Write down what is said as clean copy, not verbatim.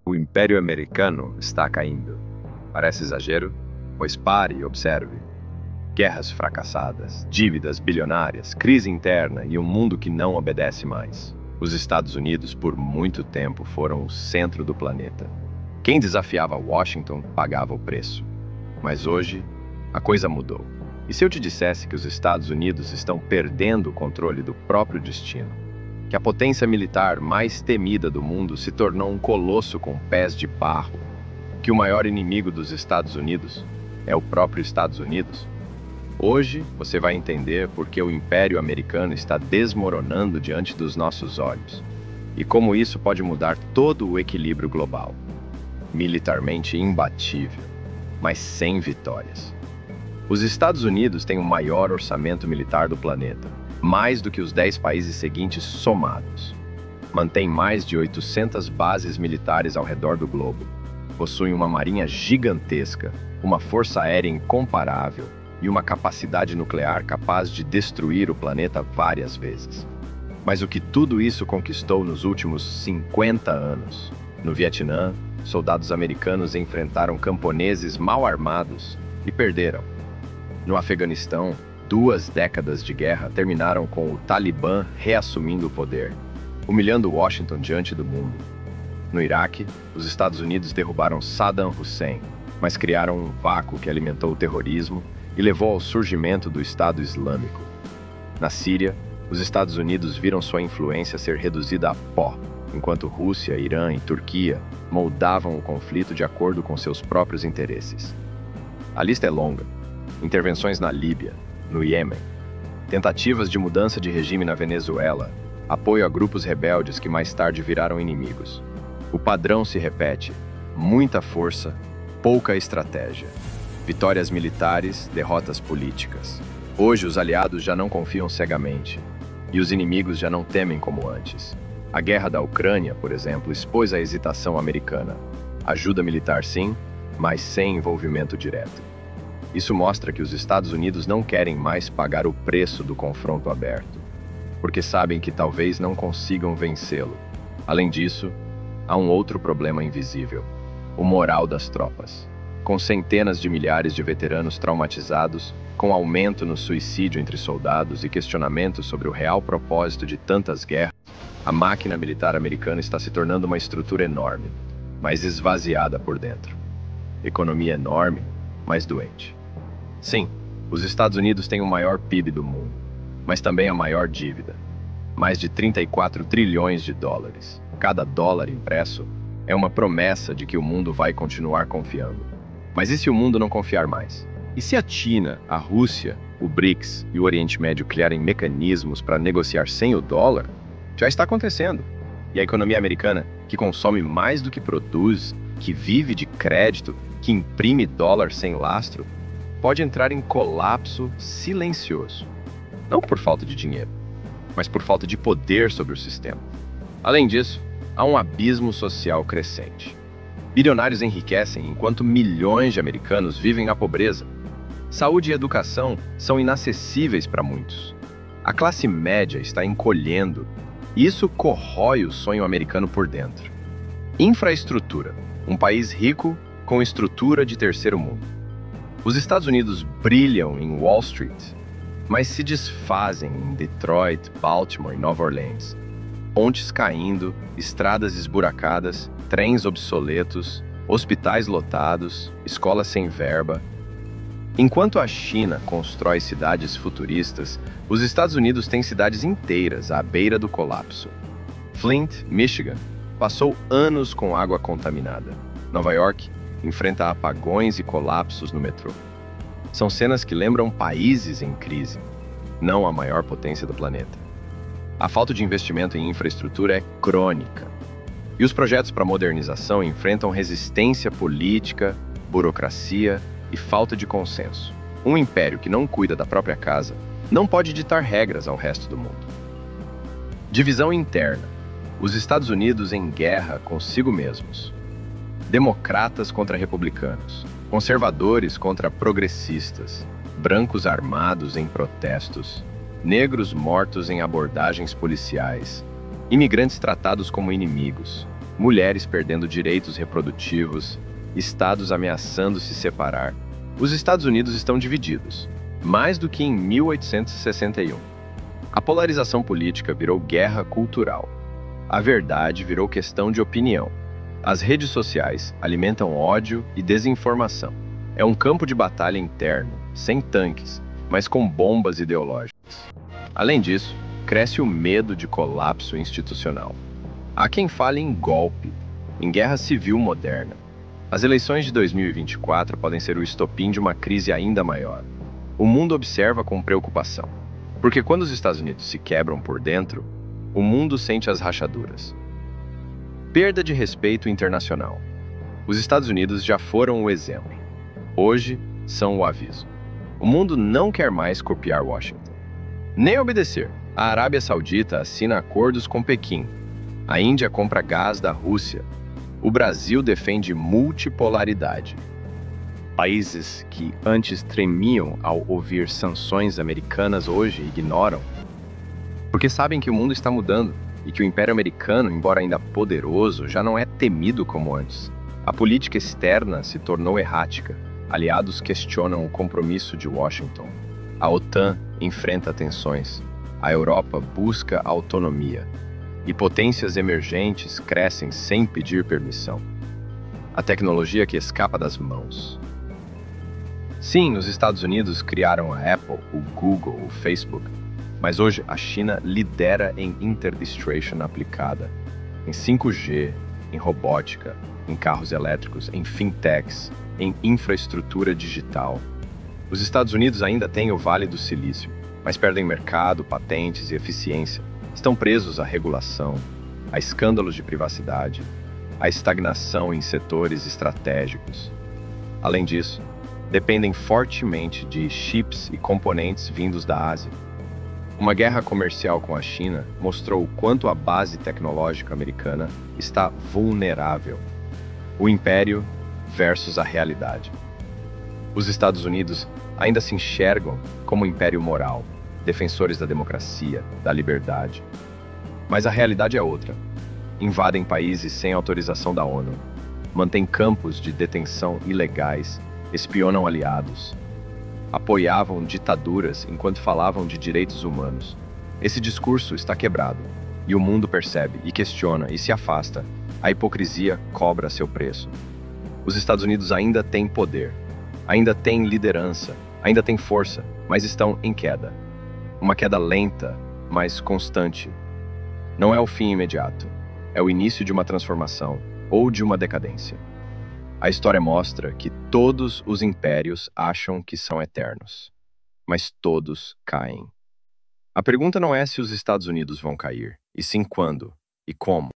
O Império Americano está caindo. Parece exagero? Pois pare e observe. Guerras fracassadas, dívidas bilionárias, crise interna e um mundo que não obedece mais. Os Estados Unidos, por muito tempo, foram o centro do planeta. Quem desafiava Washington pagava o preço. Mas hoje, a coisa mudou. E se eu te dissesse que os Estados Unidos estão perdendo o controle do próprio destino? Que a potência militar mais temida do mundo se tornou um colosso com pés de barro? Que o maior inimigo dos Estados Unidos é o próprio Estados Unidos? Hoje você vai entender por que o Império Americano está desmoronando diante dos nossos olhos e como isso pode mudar todo o equilíbrio global. Militarmente imbatível, mas sem vitórias. Os Estados Unidos têm o maior orçamento militar do planeta, mais do que os 10 países seguintes somados. Mantém mais de 800 bases militares ao redor do globo. Possui uma marinha gigantesca, uma força aérea incomparável e uma capacidade nuclear capaz de destruir o planeta várias vezes. Mas o que tudo isso conquistou nos últimos 50 anos? No Vietnã, soldados americanos enfrentaram camponeses mal armados e perderam. No Afeganistão, 2 décadas de guerra terminaram com o Talibã reassumindo o poder, humilhando Washington diante do mundo. No Iraque, os Estados Unidos derrubaram Saddam Hussein, mas criaram um vácuo que alimentou o terrorismo e levou ao surgimento do Estado Islâmico. Na Síria, os Estados Unidos viram sua influência ser reduzida a pó, enquanto Rússia, Irã e Turquia moldavam o conflito de acordo com seus próprios interesses. A lista é longa. Intervenções na Líbia, no Iêmen, tentativas de mudança de regime na Venezuela, apoio a grupos rebeldes que mais tarde viraram inimigos. O padrão se repete: muita força, pouca estratégia. Vitórias militares, derrotas políticas. Hoje os aliados já não confiam cegamente, e os inimigos já não temem como antes. A guerra da Ucrânia, por exemplo, expôs a hesitação americana. Ajuda militar sim, mas sem envolvimento direto. Isso mostra que os Estados Unidos não querem mais pagar o preço do confronto aberto, porque sabem que talvez não consigam vencê-lo. Além disso, há um outro problema invisível: o moral das tropas. Com centenas de milhares de veteranos traumatizados, com aumento no suicídio entre soldados e questionamentos sobre o real propósito de tantas guerras, a máquina militar americana está se tornando uma estrutura enorme, mas esvaziada por dentro. Economia enorme, mas doente. Sim, os Estados Unidos têm o maior PIB do mundo, mas também a maior dívida. Mais de 34 trilhões de dólares. Cada dólar impresso é uma promessa de que o mundo vai continuar confiando. Mas e se o mundo não confiar mais? E se a China, a Rússia, o BRICS e o Oriente Médio criarem mecanismos para negociar sem o dólar? Já está acontecendo. E a economia americana, que consome mais do que produz, que vive de crédito, que imprime dólar sem lastro, pode entrar em colapso silencioso. Não por falta de dinheiro, mas por falta de poder sobre o sistema. Além disso, há um abismo social crescente. Bilionários enriquecem enquanto milhões de americanos vivem na pobreza. Saúde e educação são inacessíveis para muitos. A classe média está encolhendo e isso corrói o sonho americano por dentro. Infraestrutura. Um país rico com estrutura de terceiro mundo. Os Estados Unidos brilham em Wall Street, mas se desfazem em Detroit, Baltimore e Nova Orleans. Pontes caindo, estradas esburacadas, trens obsoletos, hospitais lotados, escolas sem verba. Enquanto a China constrói cidades futuristas, os Estados Unidos têm cidades inteiras à beira do colapso. Flint, Michigan, passou anos com água contaminada. Nova York enfrenta apagões e colapsos no metrô. São cenas que lembram países em crise, não a maior potência do planeta. A falta de investimento em infraestrutura é crônica. E os projetos para modernização enfrentam resistência política, burocracia e falta de consenso. Um império que não cuida da própria casa não pode ditar regras ao resto do mundo. Divisão interna. Os Estados Unidos em guerra consigo mesmos. Democratas contra republicanos, conservadores contra progressistas, brancos armados em protestos, negros mortos em abordagens policiais, imigrantes tratados como inimigos, mulheres perdendo direitos reprodutivos, estados ameaçando se separar. Os Estados Unidos estão divididos, mais do que em 1861. A polarização política virou guerra cultural. A verdade virou questão de opinião. As redes sociais alimentam ódio e desinformação. É um campo de batalha interno, sem tanques, mas com bombas ideológicas. Além disso, cresce o medo de colapso institucional. Há quem fale em golpe, em guerra civil moderna. As eleições de 2024 podem ser o estopim de uma crise ainda maior. O mundo observa com preocupação, porque quando os Estados Unidos se quebram por dentro, o mundo sente as rachaduras. Perda de respeito internacional. Os Estados Unidos já foram o exemplo. Hoje, são o aviso. O mundo não quer mais copiar Washington, nem obedecer. A Arábia Saudita assina acordos com Pequim. A Índia compra gás da Rússia. O Brasil defende multipolaridade. Países que antes tremiam ao ouvir sanções americanas hoje ignoram, porque sabem que o mundo está mudando e que o Império Americano, embora ainda poderoso, já não é temido como antes. A política externa se tornou errática. Aliados questionam o compromisso de Washington. A OTAN enfrenta tensões. A Europa busca autonomia. E potências emergentes crescem sem pedir permissão. A tecnologia que escapa das mãos. Sim, os Estados Unidos criaram a Apple, o Google, o Facebook, mas hoje a China lidera em interdistration aplicada, em 5G, em robótica, em carros elétricos, em fintechs, em infraestrutura digital. Os Estados Unidos ainda têm o Vale do Silício, mas perdem mercado, patentes e eficiência. Estão presos à regulação, a escândalos de privacidade, à estagnação em setores estratégicos. Além disso, dependem fortemente de chips e componentes vindos da Ásia. Uma guerra comercial com a China mostrou o quanto a base tecnológica americana está vulnerável. O império versus a realidade. Os Estados Unidos ainda se enxergam como império moral, defensores da democracia, da liberdade. Mas a realidade é outra. Invadem países sem autorização da ONU, mantêm campos de detenção ilegais, espionam aliados, apoiavam ditaduras enquanto falavam de direitos humanos. Esse discurso está quebrado, e o mundo percebe e questiona e se afasta. A hipocrisia cobra seu preço. Os Estados Unidos ainda têm poder, ainda têm liderança, ainda têm força, mas estão em queda. Uma queda lenta, mas constante. Não é o fim imediato, é o início de uma transformação ou de uma decadência. A história mostra que todos os impérios acham que são eternos, mas todos caem. A pergunta não é se os Estados Unidos vão cair, e sim quando e como.